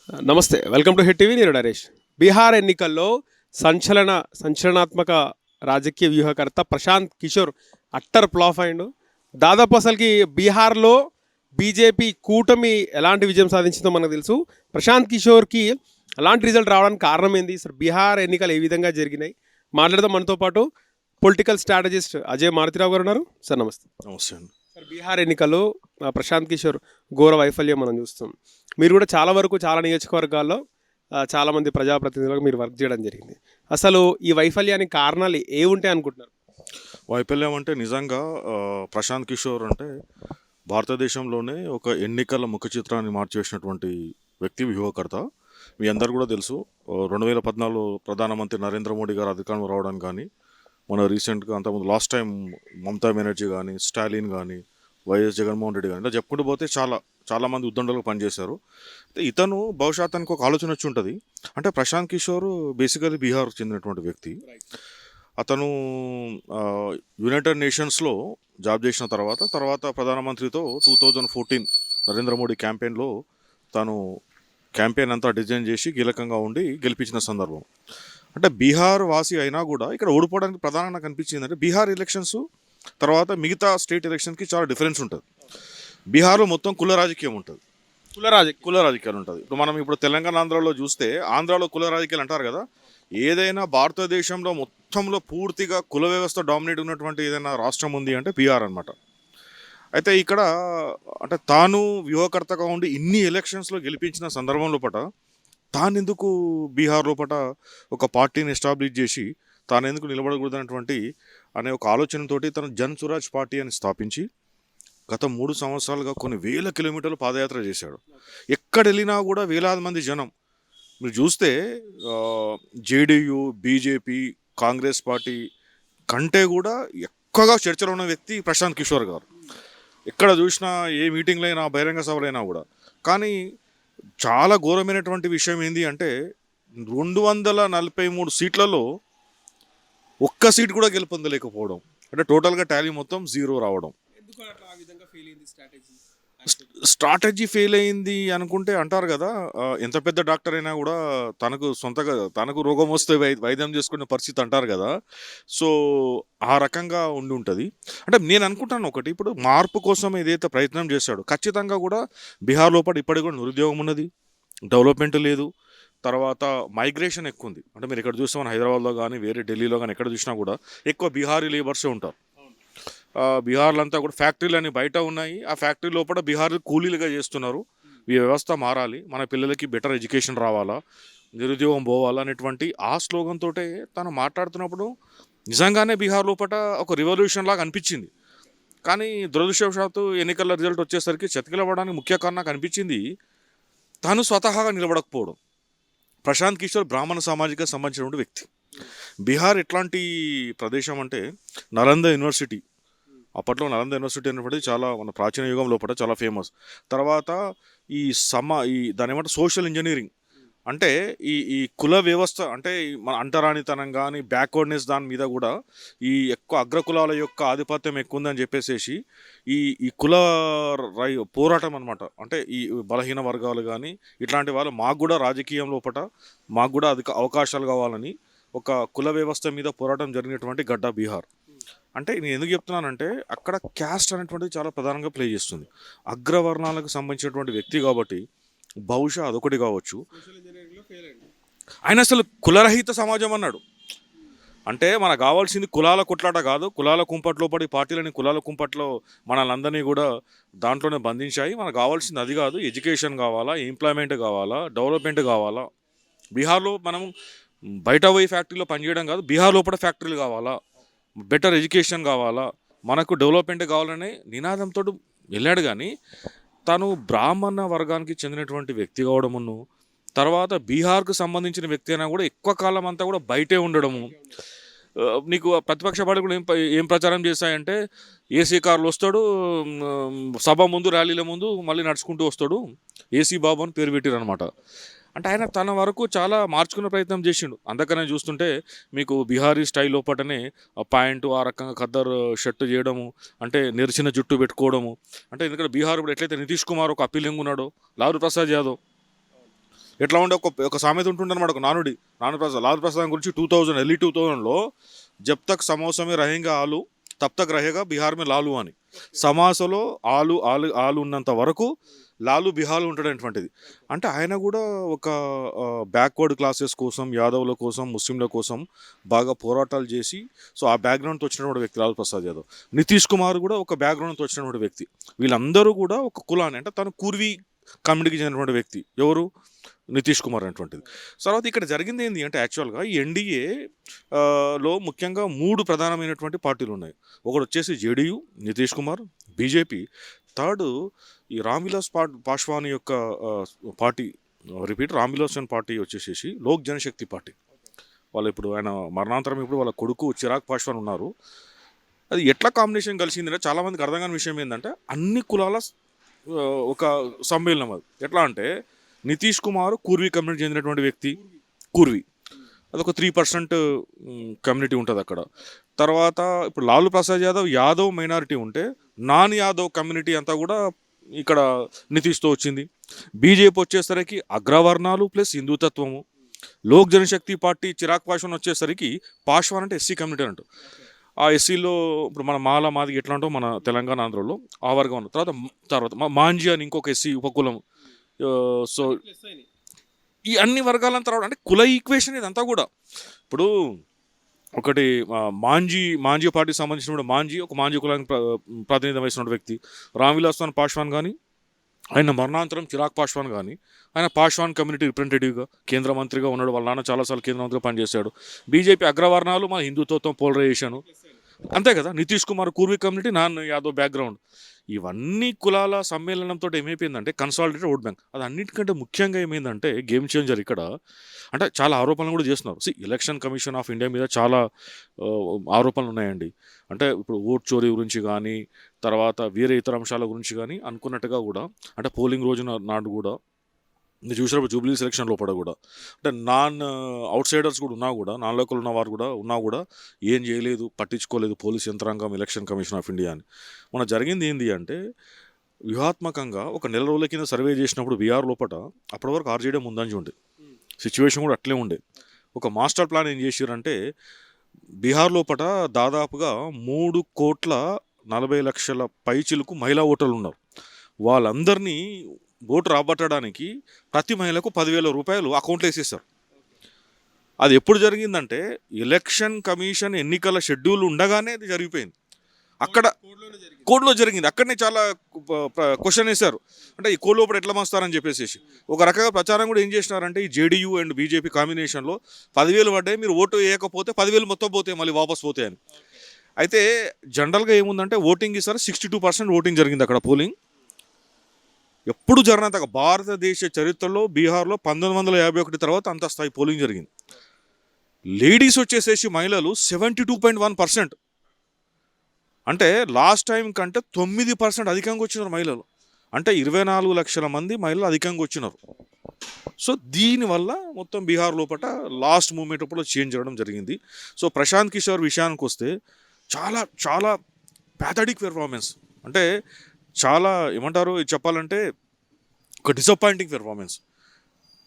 నమస్తే. Welcome to hit TV. నేను నరేష్. బీహార్ ఎన్నికల్లో సంచలనాత్మక రాజకీయ వ్యూహకర్త ప్రశాంత్ కిషోర్ అట్టర్ ఫ్లాప్ అయిండు. దాదాపు అసలుకి బీహార్లో బీజేపీ కూటమి ఎలాంటి విజయం సాధించిందో మనకు తెలుసు. ప్రశాంత్ కిషోర్కి అలాంటి రిజల్ట్ రావడానికి కారణం ఏంది, అసలు బీహార్ ఎన్నికలు ఏ విధంగా జరిగినాయి మాట్లాడదాం. మనతో పాటు పొలిటికల్ స్ట్రాటజిస్ట్ అజయ్ మారుతిరావు గారు ఉన్నారు. సార్ నమస్తే. నమస్తే అండి. సార్, బీహార్ ఎన్నికల్లో ప్రశాంత్ కిషోర్ ఘోర వైఫల్యం మనం చూస్తాం. మీరు కూడా చాలా వరకు చాలా నియోజకవర్గాల్లో చాలామంది ప్రజాప్రతినిధులకు మీరు వర్క్ చేయడం జరిగింది. అసలు ఈ వైఫల్యానికి కారణాలు ఏ ఉంటాయి అనుకుంటున్నారు? వైఫల్యం అంటే నిజంగా ప్రశాంత్ కిషోర్ అంటే భారతదేశంలోనే ఒక ఎన్నికల ముఖ చిత్రాన్ని మార్చేసినటువంటి వ్యక్తి, వ్యూహకర్త. మీ అందరు కూడా తెలుసు, 2014 ప్రధానమంత్రి నరేంద్ర మోడీ గారు అధికారంలో రావడానికి కానీ, మన రీసెంట్గా అంతకుముందు లాస్ట్ టైం మమతా బెనర్జీ కానీ, స్టాలిన్ కానీ, వైఎస్ జగన్మోహన్ రెడ్డి కానీ, ఇలా చెప్పుకుంటూ పోతే చాలామంది ఉద్దండలకు పనిచేశారు. ఇతను భవిష్యత్తునికి ఒక ఆలోచన వచ్చి ఉంటుంది. అంటే ప్రశాంత్ కిషోర్ బేసికలీ బీహార్ చెందినటువంటి వ్యక్తి. అతను యునైటెడ్ నేషన్స్లో జాబ్ చేసిన తర్వాత ప్రధానమంత్రితో 2014 నరేంద్ర మోడీ క్యాంపెయిన్లో తాను క్యాంపెయిన్ అంతా డిజైన్ చేసి కీలకంగా ఉండి గెలిపించిన సందర్భం. అంటే బీహార్ వాసి అయినా కూడా ఇక్కడ ఓడిపోవడానికి ప్రధానంగా కనిపించింది అంటే బీహార్ ఎలక్షన్స్ తర్వాత మిగతా స్టేట్ ఎలక్షన్కి చాలా డిఫరెన్స్ ఉంటుంది. బీహార్లో మొత్తం కుల రాజకీయం ఉంటుంది, కుల రాజకీయాలు ఉంటుంది. ఇప్పుడు తెలంగాణ ఆంధ్రాలో చూస్తే ఆంధ్రాలో కుల రాజకీయాలు అంటారు కదా. ఏదైనా భారతదేశంలో మొత్తంలో పూర్తిగా కుల వ్యవస్థ డామినేట్ ఉన్నటువంటి ఏదైనా రాష్ట్రం ఉంది అంటే బీహార్ అనమాట. అయితే ఇక్కడ అంటే తాను వ్యూహకర్తగా ఉండి ఇన్ని ఎలక్షన్స్లో గెలిపించిన సందర్భం లోపల తాను ఎందుకు బీహార్ లోపల ఒక పార్టీని ఎస్టాబ్లిష్ చేసి తాను ఎందుకు నిలబడకూడదన్నటువంటి అనే ఒక ఆలోచనతోటి తను జన్ స్వరాజ్ పార్టీ అని స్థాపించి గత 3 సంవత్సరాలుగా కొన్ని వేల కిలోమీటర్లు పాదయాత్ర చేశాడు. ఎక్కడ వెళ్ళినా కూడా వేలాది మంది జనం. మీరు చూస్తే జేడీయూ, బీజేపీ, కాంగ్రెస్ పార్టీ కంటే కూడా ఎక్కువగా చర్చలో ఉన్న వ్యక్తి ప్రశాంత్ కిషోర్ గారు. ఎక్కడ చూసినా ఏ మీటింగ్లో అయినా, బహిరంగ సభలైనా కూడా. కానీ చాలా ఘోరమైనటువంటి విషయం ఏంటి అంటే 243 సీట్లలో ఒక్క సీట్ కూడా గెలుపొందలేకపోవడం. అంటే టోటల్గా టాలీ మొత్తం 0 రావడం. స్ట్రాటజీ ఫెయిల్ అయింది అనుకుంటే అంటారు కదా, ఎంత పెద్ద డాక్టర్ అయినా కూడా తనకు రోగం వస్తే వైద్యం చేసుకునే పరిస్థితి అంటారు కదా. సో ఆ రకంగా ఉండి ఉంటుంది. అంటే నేను అనుకుంటాను ఒకటి, ఇప్పుడు మార్పు కోసం ఏదైతే ప్రయత్నం చేశాడో ఖచ్చితంగా కూడా బీహార్ లోపల ఇప్పటికి కూడా నిరుద్యోగం ఉన్నది, డెవలప్మెంట్ లేదు, తర్వాత మైగ్రేషన్ ఎక్కువ ఉంది. అంటే మీరు ఇక్కడ చూస్తే మన హైదరాబాద్లో కానీ వేరే ఢిల్లీలో కానీ ఎక్కడ చూసినా కూడా ఎక్కువ బీహారీ లేబర్సే ఉంటారు. బీహార్లో అంతా కూడా ఫ్యాక్టరీలు అన్నీ బయట ఉన్నాయి. ఆ ఫ్యాక్టరీ లోపల బీహార్ కూలీలుగా చేస్తున్నారు. ఈ వ్యవస్థ మారాలి, మన పిల్లలకి బెటర్ ఎడ్యుకేషన్ రావాలా, నిరుద్యోగం పోవాలా అనేటువంటి ఆ స్లోగన్ తోటే తను మాట్లాడుతున్నప్పుడు నిజంగానే బీహార్ లోపల ఒక రివల్యూషన్ లాగా అనిపించింది. కానీ దురదృష్టవశాత్తు ఎన్నికల రిజల్ట్ వచ్చేసరికి చతికిలబడడానికి ముఖ్య కారణం నాకు అనిపించింది తాను స్వతహాగా నిలబడకపోవడం. ప్రశాంత్ కిషోర్ బ్రాహ్మణ సామాజిక సంబంధించినటువంటి వ్యక్తి. బీహార్ ఎట్లాంటి ప్రదేశం అంటే నలంద యూనివర్సిటీ, అప్పట్లో నలంద యూనివర్సిటీ అనేటువంటిది చాలా మన ప్రాచీన యుగం లోపల చాలా ఫేమస్. తర్వాత ఈ దాని ఏమంటే సోషల్ ఇంజనీరింగ్ అంటే ఈ కుల వ్యవస్థ అంటే మన అంటరానితనం కానీ బ్యాక్వర్డ్నెస్ దాని మీద కూడా ఈ ఎక్కువ అగ్రకులాల యొక్క ఆధిపత్యం ఎక్కువ ఉందని చెప్పేసి ఈ కుల పోరాటం అనమాట. అంటే ఈ బలహీన వర్గాలు కానీ ఇట్లాంటి వాళ్ళు మాకు కూడా రాజకీయం లోపల మాకు కూడా అధిక అవకాశాలు కావాలని ఒక కుల వ్యవస్థ మీద పోరాటం జరిగినటువంటి గడ్డ బీహార్. అంటే నేను ఎందుకు చెప్తున్నానంటే అక్కడ క్యాస్ట్ అనేటువంటిది చాలా ప్రధానంగా ప్లే చేస్తుంది. అగ్రవర్ణాలకు సంబంధించినటువంటి వ్యక్తి కాబట్టి బహుశా అదొకటి కావచ్చు. ఆయన అసలు కులరహిత సమాజం అన్నాడు. అంటే మనకు కావాల్సింది కులాల కొట్లాట కాదు, కులాల కుంపట్లో పడి పార్టీలని కులాల కుంపట్లో మనల్ని కూడా దాంట్లోనే బంధించాయి. మనకు కావాల్సింది అది కాదు, ఎడ్యుకేషన్ కావాలా, ఎంప్లాయ్మెంట్ కావాలా, డెవలప్మెంట్ కావాలా. బీహార్లో మనం బయట పోయి ఫ్యాక్టరీలో పనిచేయడం కాదు, బీహార్ లోపల ఫ్యాక్టరీలు కావాలా, బెటర్ ఎడ్యుకేషన్ కావాలా, మనకు డెవలప్మెంట్ కావాలనే నినాదంతో వెళ్ళాడు. కానీ తను బ్రాహ్మణ వర్గానికి చెందినటువంటి వ్యక్తి కావడమును, తర్వాత బీహార్కు సంబంధించిన వ్యక్తి అయినా కూడా ఎక్కువ కాలం అంతా కూడా బయటే ఉండడము. నీకు ప్రతిపక్ష పార్టీ కూడా ఏం ప్రచారం చేస్తాయంటే ఏసీ కార్లు వస్తాడు, సభ ముందు ర్యాలీల ముందు మళ్ళీ నడుచుకుంటూ వస్తాడు, ఏసీ బాబు అని పేరు పెట్టారు అనమాట. అంటే ఆయన తన వరకు చాలా మార్చుకునే ప్రయత్నం చేసిండు. అందుకనే చూస్తుంటే మీకు బీహారీ స్టైల్ లోపటనే ప్యాంటు ఆ రకంగా ఖద్దర్ షర్ట్ చేయడము, అంటే నెరిచిన జుట్టు పెట్టుకోవడము. అంటే ఎందుకంటే బీహార్ ఇప్పుడు ఎట్లయితే నితీష్ కుమార్ ఒక అప్పీలింగ్ ఉన్నాడో, లాలూ ప్రసాద్ యాదవ్ ఎట్లా ఉండే ఒక సామెత ఉంటుందన్నమాట, ఒక నానుడి లాలూ ప్రసాద్ గురించి 2000 ఎర్లీ 2000లో జబ్ తక్ సమోసా మే రహేంగా ఆలు తబ్ తక్ రహేగా బీహార్ మే లాలు అని. సమాసలో ఆలు ఆలు ఆలు ఉన్నంత వరకు లాలు బీహార్లో ఉంటాడనేటువంటిది. అంటే ఆయన కూడా ఒక బ్యాక్వర్డ్ క్లాసెస్ కోసం, యాదవుల కోసం, ముస్లింల కోసం బాగా పోరాటాలు చేసి, సో ఆ బ్యాక్గ్రౌండ్తో వచ్చినటువంటి వ్యక్తి లాలూ ప్రసాద్ యాదవ్. నితీష్ కుమార్ కూడా ఒక బ్యాక్గ్రౌండ్తో వచ్చినటువంటి వ్యక్తి. వీళ్ళందరూ కూడా ఒక కులాన్ని, అంటే తను కుర్వీ కమ్యూనిటీకి చెందినటువంటి వ్యక్తి. ఎవరు? నితీష్ కుమార్ అనేటువంటిది. తర్వాత ఇక్కడ జరిగింది ఏంటి అంటే యాక్చువల్గా ఈ ఎన్డీఏ లో ముఖ్యంగా 3 ప్రధానమైనటువంటి పార్టీలు ఉన్నాయి. ఒకటి వచ్చేసి JDU, Nitish Kumar, BJP. Third ఈ రామ్విలాస్ పాస్వాన్ యొక్క పార్టీ, రామ్విలాస్ పార్టీ వచ్చేసేసి లోక్ జనశక్తి పార్టీ. వాళ్ళు ఇప్పుడు ఆయన మరణాంతరం ఇప్పుడు వాళ్ళ కొడుకు చిరాగ్ పాస్వాన్ ఉన్నారు. అది ఎట్లా కాంబినేషన్ కలిసిందంటే చాలామందికి అర్థం కాని విషయం ఏంటంటే అన్ని కులాల ఒక సమ్మేళనం. అది ఎట్లా అంటే నితీష్ కుమార్ కుర్వీ కమ్యూనిటీ చెందినటువంటి వ్యక్తి. కుర్వీ అదొక 3% కమ్యూనిటీ ఉంటుంది అక్కడ. తర్వాత ఇప్పుడు లాలూ ప్రసాద్ యాదవ్ యాదవ్ మైనారిటీ ఉంటే నాన్ యాదవ్ కమ్యూనిటీ అంతా కూడా ఇక్కడ నితీష్తో వచ్చింది. బీజేపీ వచ్చేసరికి అగ్రవర్ణాలు ప్లస్ హిందూతత్వము. లోక్ జనశక్తి పార్టీ చిరాగ్ పాస్వాన్ వచ్చేసరికి పాస్వాన్ అంటే ఎస్సీ కమ్యూనిటీ అంటూ. ఆ ఎస్సీలో ఇప్పుడు మన మాల మాదిగ ఎట్లా అంటో మన తెలంగాణ ఆంధ్రలో ఆ వర్గం ఉన్న తర్వాత మాంజీ అని ఇంకొక ఎస్సీ ఉపకులం. సో ఈ అన్ని వర్గాలంతా రావడం అంటే కుల ఈక్వేషన్ ఇదంతా కూడా. ఇప్పుడు ఒకటి మాంజీ పార్టీకి సంబంధించిన ఒక మాంజీ కులానికి ప్రాతినిధ్యం వహిస్తున్న వ్యక్తి. రామ్విలాస్ పాస్వాన్ కానీ, ఆయన మరణాంతరం చిరాగ్ పాస్వాన్ కానీ, ఆయన పాస్వాన్ కమ్యూనిటీ రిప్రజెంటేటివ్గా కేంద్ర మంత్రిగా ఉన్నాడు. వాళ్ళ నాన్న చాలాసార్లు కేంద్ర మంత్రిగా పనిచేశాడు. బీజేపీ అగ్రవర్ణాలు మన హిందుత్వం పోలరైజేషన్ అంతే కదా. Nitish Kumar Kurmi community, non Yadav background. ఇవన్నీ కులాల సమ్మేళనంతో ఏమైపోయిందంటే కన్సాలిడేటెడ్ ఓట్ బ్యాంక్. అది అన్నిటికంటే ముఖ్యంగా ఏమైందంటే గేమ్ చేంజర్ ఇక్కడ. అంటే చాలా ఆరోపణలు కూడా చేస్తున్నారు. ఎలక్షన్ కమిషన్ ఆఫ్ ఇండియా మీద చాలా ఆరోపణలు ఉన్నాయండి. అంటే ఇప్పుడు ఓట్ చోరీ గురించి కానీ, తర్వాత వేరే ఇతర అంశాల గురించి కానీ అనుకున్నట్టుగా కూడా, అంటే పోలింగ్ రోజు నాడు కూడా నేను చూసినప్పుడు జూబ్లీ సెలక్షన్ లోపల కూడా అంటే నాన్ అవుట్ సైడర్స్ కూడా ఉన్నా కూడా, నాన్ లోకల్ ఉన్న వారు కూడా ఉన్నా కూడా ఏం చేయలేదు, పట్టించుకోలేదు పోలీస్ యంత్రాంగం, ఎలక్షన్ కమిషన్ ఆఫ్ ఇండియా అని. మన జరిగింది ఏంటి అంటే వ్యూహాత్మకంగా ఒక నెల రోజుల కింద సర్వే చేసినప్పుడు బీహార్ లోపల అప్పటి వరకు ఆర్జేడీ ముందంజ ఉండే సిచ్యువేషన్ కూడా అట్లే ఉండే. ఒక మాస్టర్ ప్లాన్ ఏం చేశారంటే బీహార్ లోపల దాదాపుగా 3,40,00,000 పైచిలకు మహిళా ఓటర్లు ఉన్నారు. వాళ్ళందరినీ ఓటు రాబట్టడానికి ప్రతి మహిళకు 10,000 రూపాయలు అకౌంట్లో వేసేస్తారు. అది ఎప్పుడు జరిగిందంటే ఎలక్షన్ కమిషన్ ఎన్నికల షెడ్యూల్ ఉండగానే అది జరిగిపోయింది. అక్కడ కోడ్లో జరిగింది. అక్కడనే చాలా క్వశ్చన్ వేశారు, అంటే ఈ కోడ్ లోపల ఎట్లా మస్తారని చెప్పేసి. ఒక రకంగా ప్రచారం కూడా ఏం చేసినారంటే ఈ జేడీయూ అండ్ బీజేపీ కాంబినేషన్లో 10,000 పడ్డాయి, మీరు ఓటు వేయకపోతే 10,000 మొత్తం పోతాయి, మళ్ళీ వాపస్ పోతాయి అని. అయితే జనరల్గా ఏముందంటే ఓటింగ్ ఈసారి 62% ఓటింగ్ జరిగింది అక్కడ. పోలింగ్ ఎప్పుడు జరిగినంతగా భారతదేశ చరిత్రలో బీహార్లో 1951 తర్వాత అంత స్థాయి పోలింగ్ జరిగింది. లేడీస్ వచ్చేసేసి మహిళలు 72.1%, అంటే లాస్ట్ టైం కంటే 9% అధికంగా వచ్చినారు మహిళలు. అంటే 24 లక్షల మంది మహిళలు అధికంగా వచ్చినారు. సో దీనివల్ల మొత్తం బీహార్ లోపల లాస్ట్ మూమెంట్ అప్పుడు చేంజ్ అవ్వడం జరిగింది. సో ప్రశాంత్ కిషోర్ విషయానికి వస్తే చాలా చాలా ప్యాథటిక్ పెర్ఫార్మెన్స్, అంటే చాలా ఏమంటారు చెప్పాలంటే ఒక డిసప్పాయింటింగ్ పెర్ఫార్మెన్స్.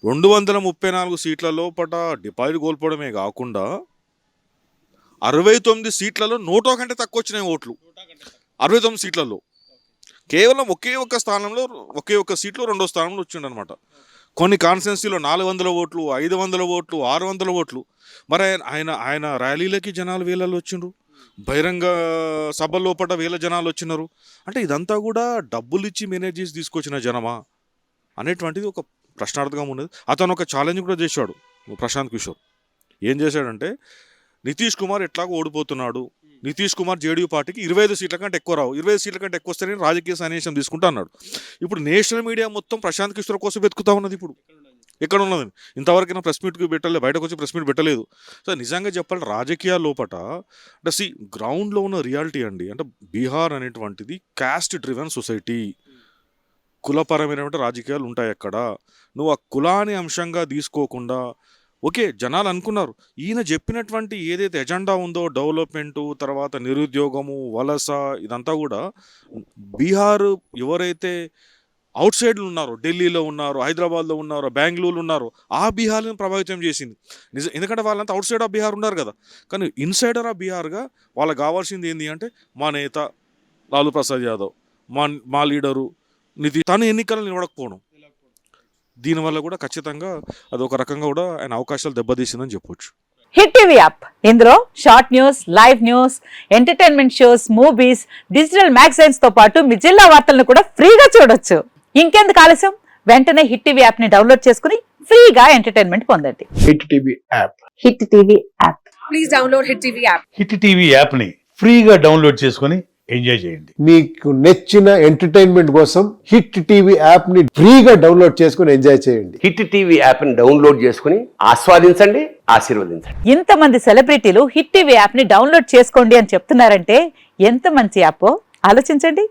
234 సీట్ల లోపల డిపాజిట్ కోల్పోవడమే కాకుండా 69 సీట్లలో నోటో కంటే తక్కువ వచ్చినాయి ఓట్లు. 69 సీట్లలో కేవలం ఒకే ఒక్క స్థానంలో, ఒకే ఒక్క సీట్లో 2వ స్థానంలో వచ్చిండనమాట. కొన్ని కాన్స్టిట్యున్సీలో 400 ఓట్లు, 500 ఓట్లు, 600 ఓట్లు. మరి ఆయన ర్యాలీలకి జనాలు వేలలో వచ్చిండ్రు, బహిరంగ సభ లోపల వేల జనాలు వచ్చినారు. అంటే ఇదంతా కూడా డబ్బులు ఇచ్చి మేనేజ్ చేసి తీసుకొచ్చిన జనమా అనేటువంటిది ఒక ప్రశ్నార్థకం ఉన్నది. అతను ఒక ఛాలెంజ్ కూడా చేశాడు ప్రశాంత్ కిషోర్. ఏం చేశాడంటే నితీష్ కుమార్ ఎట్లాగో ఓడిపోతున్నాడు, నితీష్ కుమార్ జేడీయూ పార్టీకి 25 సీట్ల కంటే ఎక్కువ రావు, 25 సీట్ల కంటే ఎక్కువ వస్తేనే రాజకీయ సన్నివేశం తీసుకుంటా అన్నాడు. ఇప్పుడు నేషనల్ మీడియా మొత్తం ప్రశాంత్ కిషోర్ కోసం వెతుకుతా ఉన్నది. ఇప్పుడు ఎక్కడ ఉన్నది? ఇంతవరకైనా ప్రెస్ మీట్కి పెట్టలేదు, బయటకు వచ్చి ప్రెస్ మీట్ పెట్టలేదు. సో నిజంగా చెప్పాలి రాజకీయాల లోపల అంటే గ్రౌండ్లో ఉన్న రియాలిటీ అండి. అంటే బీహార్ అనేటువంటిది క్యాస్ట్ డ్రివెన్ సొసైటీ, కులపరమైనటువంటి రాజకీయాలు ఉంటాయి అక్కడ. నువ్వు ఆ కులాన్ని అంశంగా తీసుకోకుండా ఓకే జనాలు అనుకున్నారు ఈయన చెప్పినటువంటి ఏదైతే ఎజెండా ఉందో డెవలప్మెంటు, తర్వాత నిరుద్యోగము, వలస, ఇదంతా కూడా బీహార్ ఎవరైతే అవుట్ సైడ్లో ఉన్నారు, ఢిల్లీలో ఉన్నారు, హైదరాబాద్లో ఉన్నారు, బెంగళూరులో ఉన్నారు, ఆ బీహార్ని ప్రభావితం చేసింది. ఎందుకంటే వాళ్ళంతా అవుట్ సైడ్ ఆఫ్ బీహార్ ఉన్నారు కదా. కానీ ఇన్సైడర్ ఆఫ్ బీహార్గా వాళ్ళకి కావాల్సింది ఏంటి అంటే మా నేత లాలూ ప్రసాద్ యాదవ్, మా లీడరు తను ఎన్నికలను నిలబడకపోవడం, దీనివల్ల కూడా ఖచ్చితంగా అది ఒక రకంగా కూడా ఆయన అవకాశాలు దెబ్బతీసిందని చెప్పొచ్చు. హిట్ టీవీ యాప్, ఇందులో short news, live news, entertainment shows, movies, digital magazines తో పాటు మీ జిల్లా వార్తలను కూడా ఫ్రీగా చూడొచ్చు. ఇంకెందుకు ఆలస్యం, వెంటనే హిట్ టీవీ యాప్ ని డౌన్లోడ్ చేసుకుని ఫ్రీగా ఎంటర్టైన్మెంట్ పొందండి. Hit TV app. Hit TV app. Please download Hit TV app. Hit TV app ని ఫ్రీగా డౌన్లోడ్ చేసుకొని ఎంజాయ్ చేయండి. మీకు నచ్చిన ఎంటర్టైన్మెంట్ కోసం హిట్ టీవీ యాప్ ని ఫ్రీగా డౌన్లోడ్ చేసుకుని ఎంజాయ్ చేయండి. హిట్ టీవీ యాప్ ని డౌన్లోడ్ చేసుకుని ఆస్వాదించండి, ఆశీర్వదించండి. ఇంతమంది సెలబ్రిటీలు హిట్ టీవీ యాప్ ని డౌన్లోడ్ చేసుకోండి అని చెప్తున్నారంటే ఎంత మంచి యాప్ ఆలోచించండి.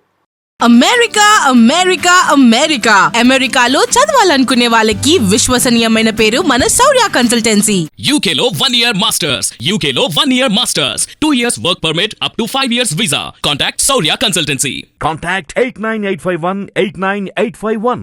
అమెరికా అమెరికా అమెరికా అమెరికాలో చదవాలనుకునే వాళ్ళకి విశ్వసనీయమైన పేరు మన శౌర్య కన్సల్టెన్సీ. UK లో 1 year masters, UK లో 1 year masters, 2 years work permit up to 5 years visa. Contact Saurya Consultancy. Contact 89851 89851.